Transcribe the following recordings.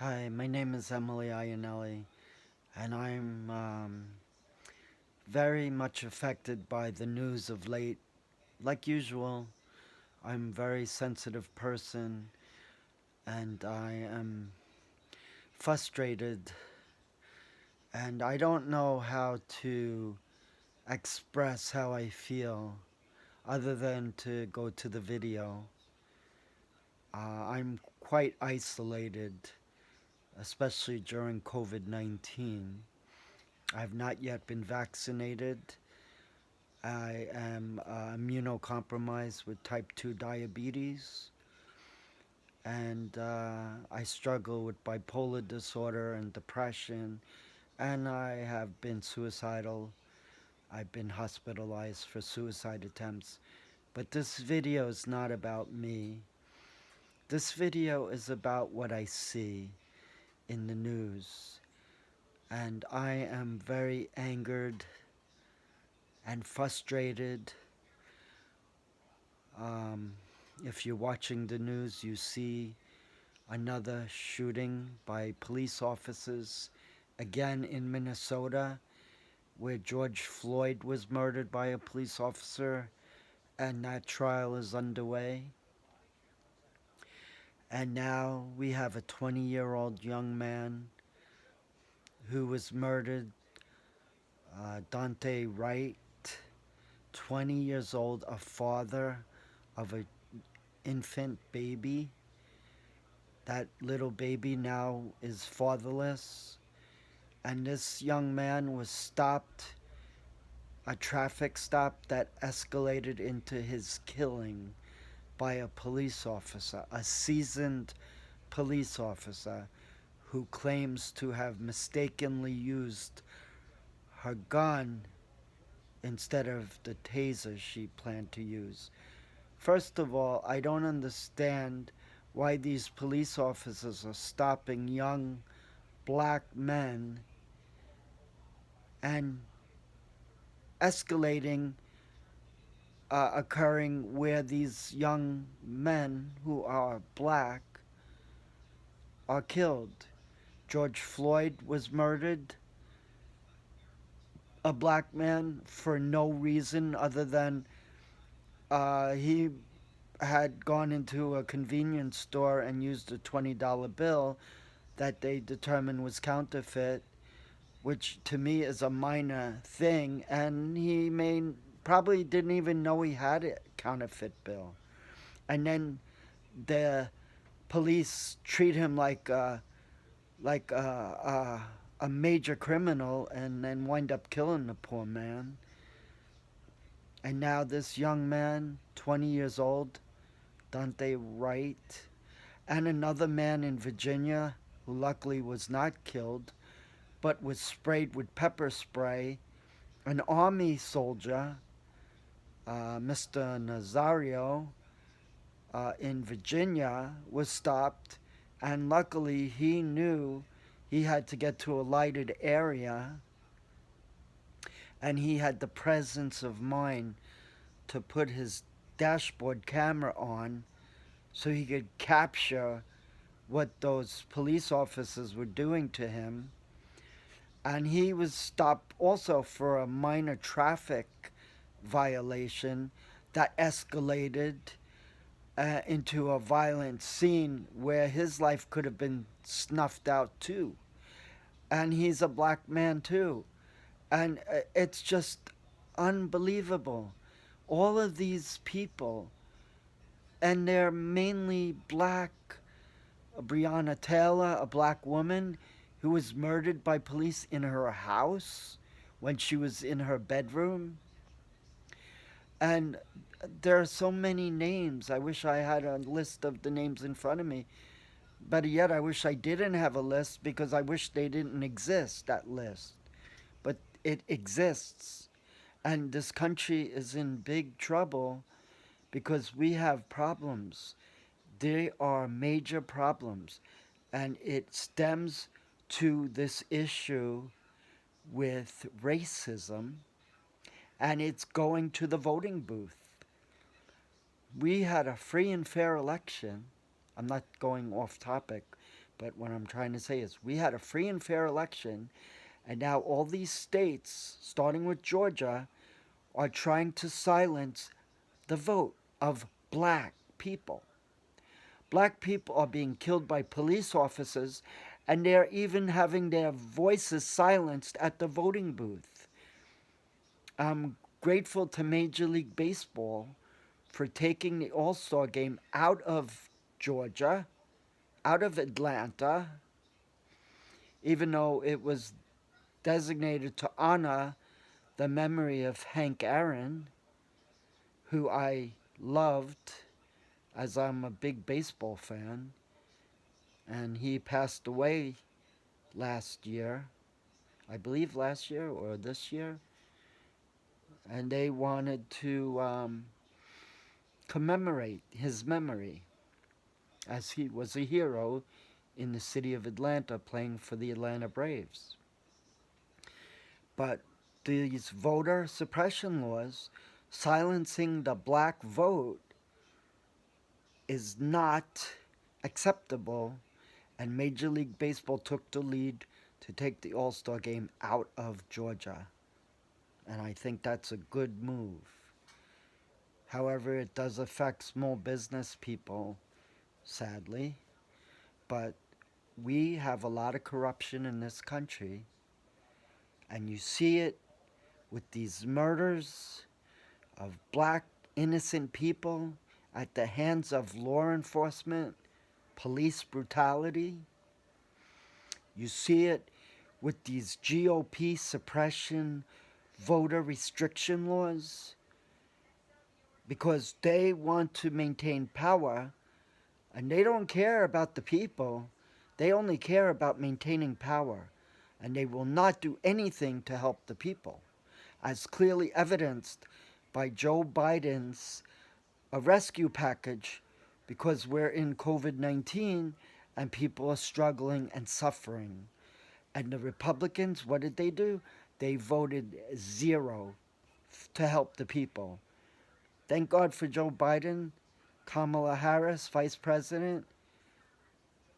Hi, my name is Emily Iannelli, and I'm very much affected by the news of late. Like usual, I'm a very sensitive person, and I am frustrated, and I don't know how to express how I feel other than to go to the video. I'm quite isolated, especially during COVID 19. I've not yet been vaccinated. I am immunocompromised with type 2 diabetes, and I struggle with bipolar disorder and depression, and I have been suicidal. I've been hospitalized for suicide attempts. But this video is not about me. This video is about what I see in the news. And I am very angered and frustrated. Um, if you're watching the news, you see another shooting by police officers, again in Minnesota, where George Floyd was murdered by a police officer, and that trial is underway. And now we have a 20-year-old young man who was murdered, Daunte Wright, 20 years old, a father of an infant baby. That little baby now is fatherless. And this young man was stopped, a traffic stop that escalated into his killing by a police officer, a seasoned police officer who claims to have mistakenly used her gun instead of the taser she planned to use. First of all, I don't understand why these police officers are stopping young black men and escalating occurring where these young men who are black are killed. George Floyd was murdered, a black man, for no reason other than he had gone into a convenience store and used a $20 bill that they determined was counterfeit, which to me is a minor thing, and he probably didn't even know he had a counterfeit bill. And then the police treat him like a major criminal, and then wind up killing the poor man. And now this young man, 20 years old, Daunte Wright, and another man in Virginia who luckily was not killed but was sprayed with pepper spray. An army soldier, Mr. Nazario, in Virginia, was stopped, and luckily he knew he had to get to a lighted area, and he had the presence of mind to put his dashboard camera on so he could capture what those police officers were doing to him. And he was stopped also for a minor traffic violation that escalated into a violent scene where his life could have been snuffed out too. And he's a black man too. And it's just unbelievable. All of these people, and they're mainly black. Breonna Taylor, a black woman who was murdered by police in her house when she was in her bedroom. And there are so many names. I wish I had a list of the names in front of me. Better yet, I wish I didn't have a list because I wish they didn't exist, that list. But it exists. And this country is in big trouble because we have problems. There are major problems. And it stems to this issue with racism, and it's going to the voting booth. We had a free and fair election, I'm not going off topic, but what I'm trying to say is we had a free and fair election, and now all these states, starting with Georgia, are trying to silence the vote of black people. Black people are being killed by police officers, and they're even having their voices silenced at the voting booth. I'm grateful to Major League Baseball for taking the All Star game out of Georgia, out of Atlanta, even though it was designated to honor the memory of Hank Aaron, who I loved as I'm a big baseball fan. And he passed away last year, I believe last year or this year. And they wanted to commemorate his memory as he was a hero in the city of Atlanta playing for the Atlanta Braves. But these voter suppression laws silencing the black vote is not acceptable, and Major League Baseball took the lead to take the All Star game out of Georgia. And I think that's a good move. However, it does affect small business people, sadly. But we have a lot of corruption in this country, and you see it with these murders of black innocent people at the hands of law enforcement, police brutality. You see it with these GOP suppression, voter restriction laws, because they want to maintain power and they don't care about the people. They only care about maintaining power, and they will not do anything to help the people, as clearly evidenced by Joe Biden's rescue package, because we're in COVID-19 and people are struggling and suffering. And the Republicans, what did they do? They voted zero to help the people. Thank God for Joe Biden, Kamala Harris, Vice President,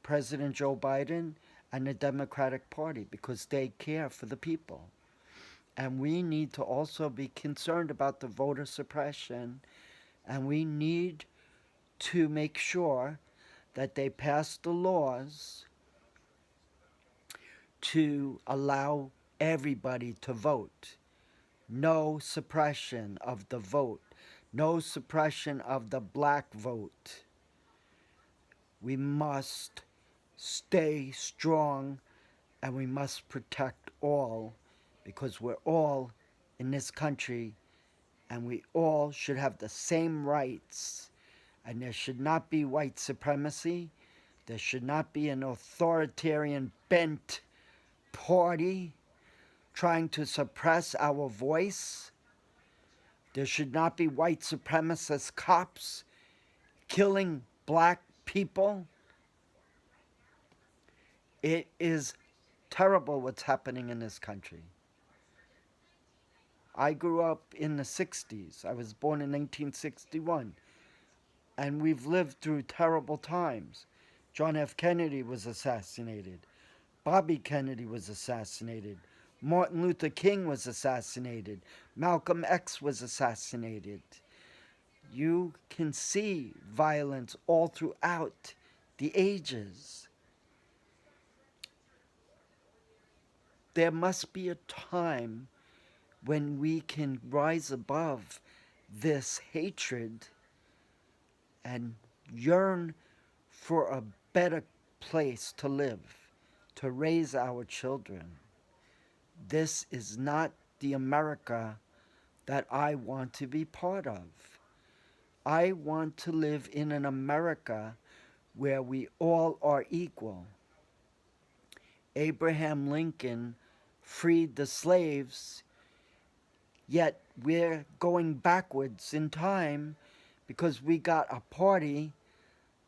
President Joe Biden, and the Democratic Party, because they care for the people. And we need to also be concerned about the voter suppression, and we need to make sure that they pass the laws to allow everybody to vote. No suppression of the vote. No suppression of the black vote. We must stay strong, and we must protect all, because we're all in this country and we all should have the same rights, and there should not be white supremacy. There should not be an authoritarian bent party trying to suppress our voice. There should not be white supremacist cops killing black people. It is terrible what's happening in this country. I grew up in the 60s. I was born in 1961. And we've lived through terrible times. John F. Kennedy was assassinated. Bobby Kennedy was assassinated. Martin Luther King was assassinated. Malcolm X was assassinated. You can see violence all throughout the ages. There must be a time when we can rise above this hatred and yearn for a better place to live, to raise our children. This is not the America that I want to be part of. I want to live in an America where we all are equal. Abraham Lincoln freed the slaves, yet we're going backwards in time because we got a party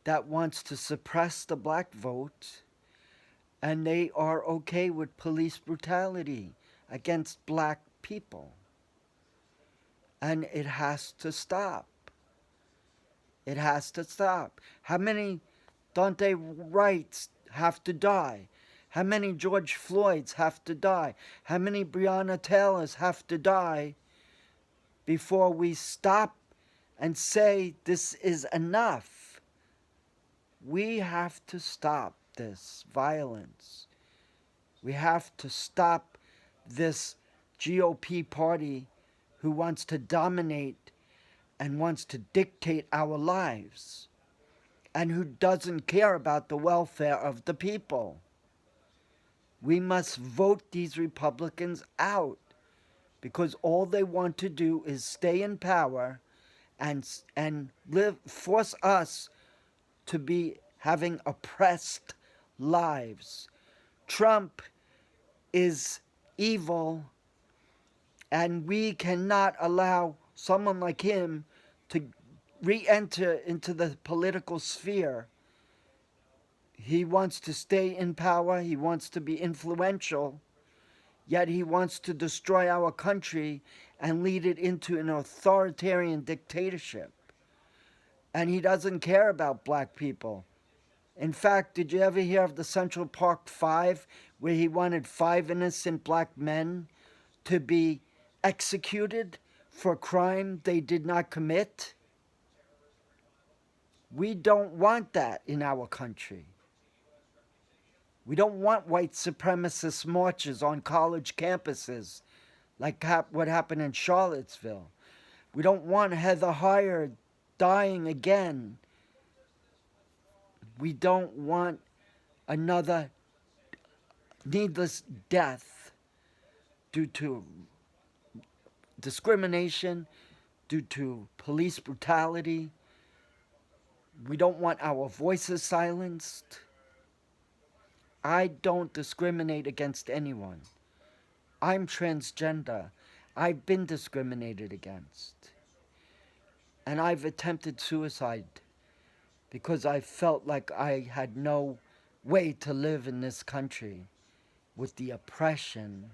that wants to suppress the black vote, and they are okay with police brutality against black people. And it has to stop. It has to stop. How many Daunte Wrights have to die? How many George Floyds have to die? How many Breonna Taylors have to die before we stop and say this is enough? We have to stop this violence. We have to stop this GOP party who wants to dominate and wants to dictate our lives and who doesn't care about the welfare of the people. We must vote these Republicans out because all they want to do is stay in power and force us to be having oppressed lives. Trump is evil, and we cannot allow someone like him to re-enter into the political sphere. He wants to stay in power, he wants to be influential, yet he wants to destroy our country and lead it into an authoritarian dictatorship. And he doesn't care about black people. In fact, did you ever hear of the Central Park Five, where he wanted 5 innocent black men to be executed for a crime they did not commit? We don't want that in our country. We don't want white supremacist marches on college campuses like what happened in Charlottesville. We don't want Heather Heyer dying again. We don't want another needless death due to discrimination, due to police brutality. We don't want our voices silenced. I don't discriminate against anyone. I'm transgender. I've been discriminated against. And I've attempted suicide because I felt like I had no way to live in this country with the oppression.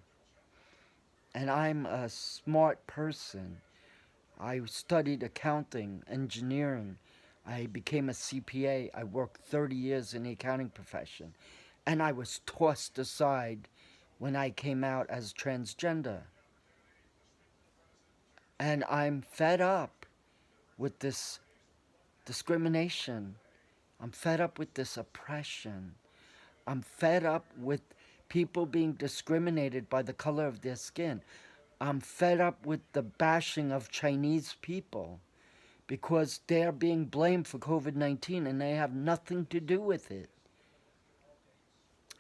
And I'm a smart person. I studied accounting, engineering. I became a CPA. I worked 30 years in the accounting profession. And I was tossed aside when I came out as transgender. And I'm fed up with this discrimination. I'm fed up with this oppression. I'm fed up with people being discriminated by the color of their skin. I'm fed up with the bashing of Chinese people because they're being blamed for COVID-19 and they have nothing to do with it.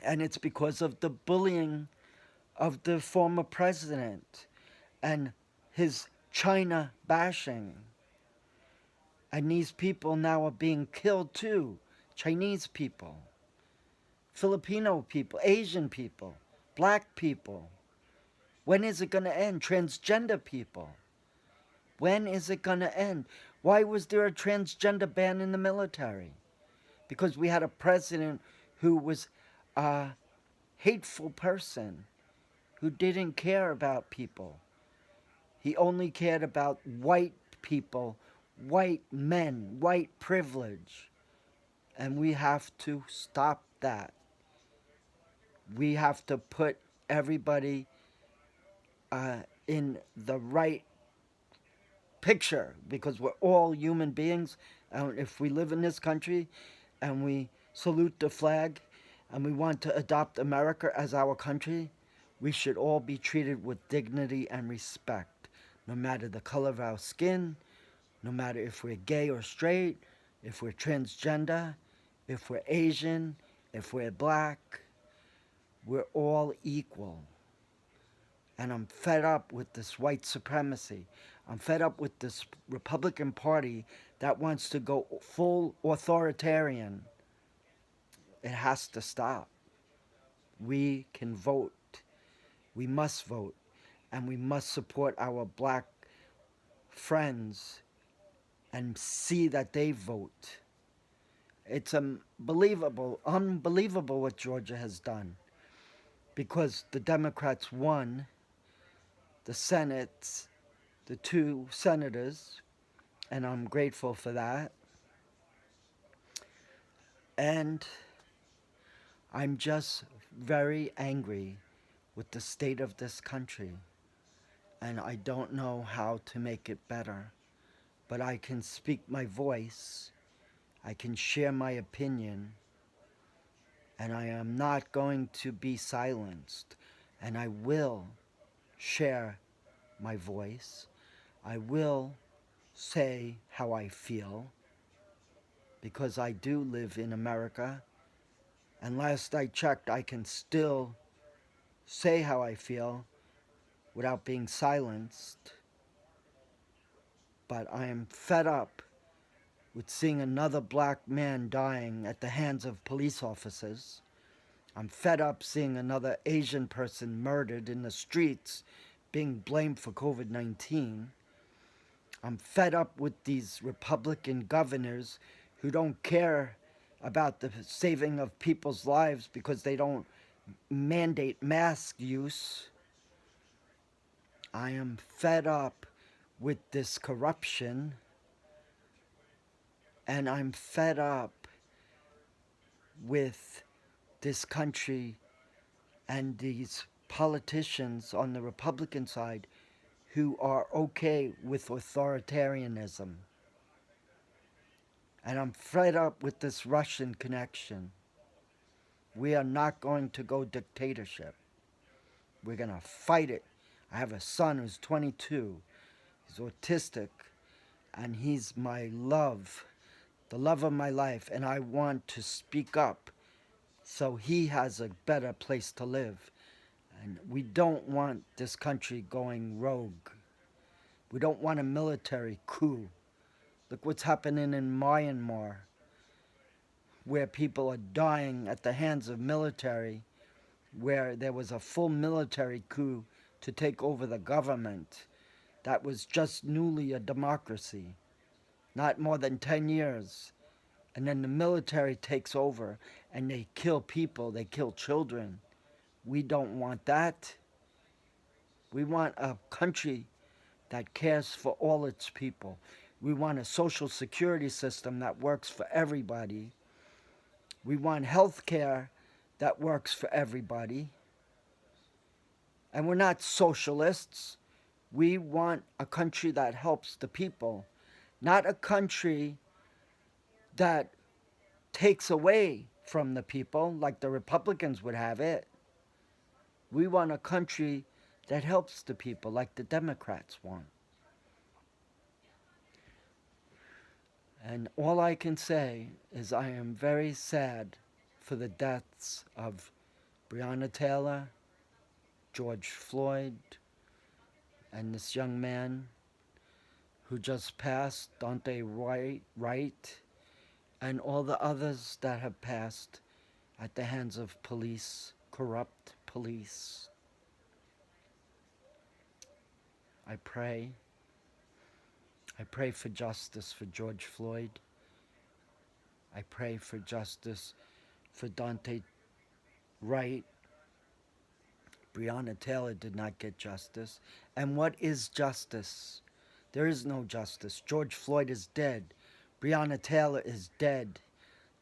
And it's because of the bullying of the former president and his China bashing. And these people now are being killed too. Chinese people, Filipino people, Asian people, black people. When is it going to end? Transgender people. When is it going to end? Why was there a transgender ban in the military? Because we had a president who was a hateful person, who didn't care about people. He only cared about white people, white men, white privilege. And we have to stop that. We have to put everybody in the right picture because we're all human beings. And if we live in this country and we salute the flag and we want to adopt America as our country, we should all be treated with dignity and respect, no matter the color of our skin, no matter if we're gay or straight, if we're transgender, if we're Asian, if we're black. We're all equal. And I'm fed up with this white supremacy. I'm fed up with this Republican Party that wants to go full authoritarian. It has to stop. We can vote. We must vote. And we must support our black friends and see that they vote. It's unbelievable what Georgia has done. Because the Democrats won the Senate, the 2 senators, and I'm grateful for that. And I'm just very angry with the state of this country. And I don't know how to make it better. But I can speak my voice. I can share my opinion. And I am not going to be silenced. And I will share my voice. I will say how I feel because I do live in America. And last I checked, I can still say how I feel without being silenced. But I am fed up with seeing another black man dying at the hands of police officers. I'm fed up seeing another Asian person murdered in the streets being blamed for COVID-19. I'm fed up with these Republican governors who don't care about the saving of people's lives because they don't mandate mask use. I am fed up with this corruption, and I'm fed up with this country and these politicians on the Republican side who are okay with authoritarianism. And I'm fed up with this Russian connection. We are not going to go dictatorship. We're going to fight it. I have a son who's 22. He's autistic, and he's my love, the love of my life, and I want to speak up so he has a better place to live. And we don't want this country going rogue. We don't want a military coup. Look what's happening in Myanmar, where people are dying at the hands of military, where there was a full military coup to take over the government that was just newly a democracy, not more than 10 years. And then the military takes over and they kill people, they kill children. We don't want that. We want a country that cares for all its people. We want a social security system that works for everybody. We want health care that works for everybody. And we're not socialists. We want a country that helps the people, not a country that takes away from the people like the Republicans would have it. We want a country that helps the people like the Democrats want. And all I can say is I am very sad for the deaths of Breonna Taylor, George Floyd, and this young man who just passed, Daunte Wright, and all the others that have passed at the hands of police, corrupt police. I pray. I pray for justice for George Floyd. I pray for justice for Daunte Wright. Breonna Taylor did not get justice. And what is justice? There is no justice. George Floyd is dead. Breonna Taylor is dead.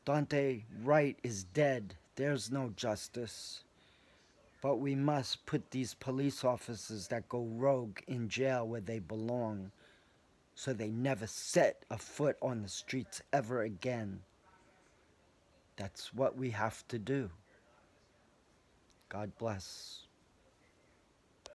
Daunte Wright is dead. There's no justice. But we must put these police officers that go rogue in jail where they belong so they never set a foot on the streets ever again. That's what we have to do. God bless.